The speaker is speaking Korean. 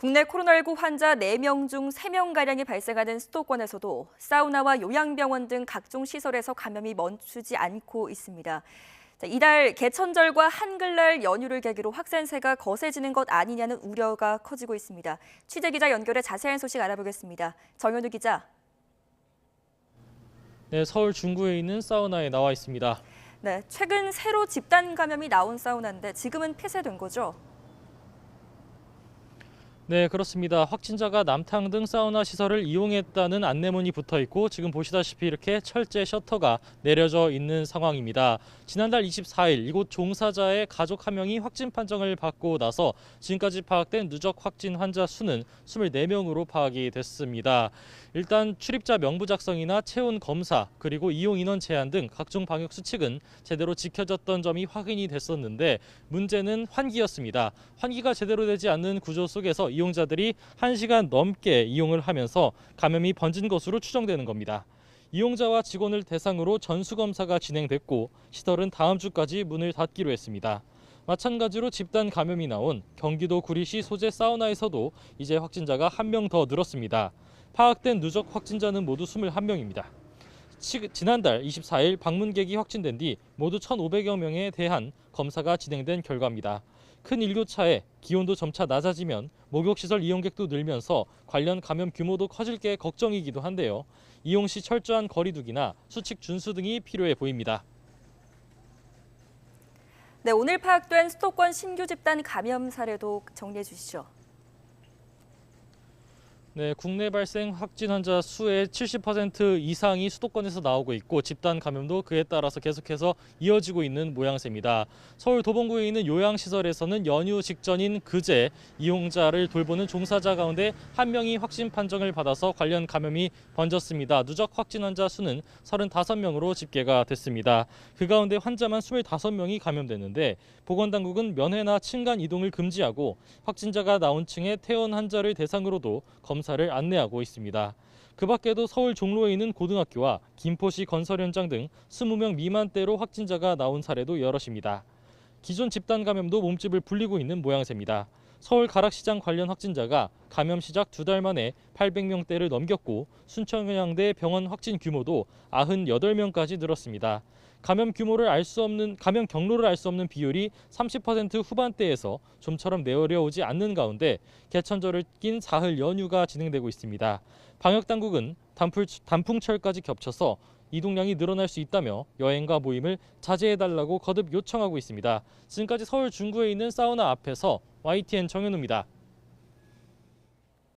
국내 코로나19 환자 4명 중 3명가량이 발생하는 수도권에서도 사우나와 요양병원 등 각종 시설에서 감염이 멈추지 않고 있습니다. 이달 개천절과 한글날 연휴를 계기로 확산세가 거세지는 것 아니냐는 우려가 커지고 있습니다. 취재기자 연결해 자세한 소식 알아보겠습니다. 정현우 기자. 네, 서울 중구에 있는 사우나에 나와 있습니다. 네, 최근 새로 집단 감염이 나온 사우나인데 지금은 폐쇄된 거죠? 네, 그렇습니다. 확진자가 남탕 등 사우나 시설을 이용했다는 안내문이 붙어 있고 지금 보시다시피 이렇게 철제 셔터가 내려져 있는 상황입니다. 지난달 24일 이곳 종사자의 가족 한 명이 확진 판정을 받고 나서 지금까지 파악된 누적 확진 환자 수는 24명으로 파악이 됐습니다. 일단 출입자 명부 작성이나 체온 검사 그리고 이용 인원 제한 등 각종 방역 수칙은 제대로 지켜졌던 점이 확인이 됐었는데 문제는 환기였습니다. 환기가 제대로 되지 않는 구조 속에서 이용자들이 1시간 넘게 이용을 하면서 감염이 번진 것으로 추정되는 겁니다. 이용자와 직원을 대상으로 전수검사가 진행됐고 시설은 다음 주까지 문을 닫기로 했습니다. 마찬가지로 집단 감염이 나온 경기도 구리시 소재 사우나에서도 이제 확진자가 1명 더 늘었습니다. 파악된 누적 확진자는 모두 21명입니다. 지난달 24일 방문객이 확진된 뒤 모두 1,500여 명에 대한 검사가 진행된 결과입니다. 큰 일교차에 기온도 점차 낮아지면 목욕시설 이용객도 늘면서 관련 감염 규모도 커질 게 걱정이기도 한데요. 이용 시 철저한 거리두기나 수칙 준수 등이 필요해 보입니다. 네, 오늘 파악된 수도권 신규 집단 감염 사례도 정리해 주시죠. 네, 국내 발생 확진 환자 수의 70% 이상이 수도권에서 나오고 있고 집단 감염도 그에 따라서 계속해서 이어지고 있는 모양새입니다. 서울 도봉구에 있는 요양시설에서는 연휴 직전인 그제 이용자를 돌보는 종사자 가운데 1명이 확진 판정을 받아서 관련 감염이 번졌습니다. 누적 확진 환자 수는 35명으로 집계가 됐습니다. 그 가운데 환자만 25명이 감염됐는데 보건당국은 면회나 층간 이동을 금지하고 확진자가 나온 층의 퇴원 환자를 대상으로도 검사를 안내하고 있습니다. 그 밖에도 서울 종로에 있는 고등학교와 김포시 건설 현장 등 20명 미만대로 확진자가 나온 사례도 여럿입니다. 기존 집단 감염도 몸집을 불리고 있는 모양새입니다. 서울 가락시장 관련 확진자가 감염 시작 2달 만에 800명대를 넘겼고 순천향대 병원 확진 규모도 98명까지 늘었습니다. 감염 경로를 알 수 없는 비율이 30% 후반대에서 좀처럼 내려오지 않는 가운데 개천절을 낀 사흘 연휴가 진행되고 있습니다. 방역당국은 단풍철까지 겹쳐서 이동량이 늘어날 수 있다며 여행과 모임을 자제해달라고 거듭 요청하고 있습니다. 지금까지 서울 중구에 있는 사우나 앞에서 YTN 정현우입니다.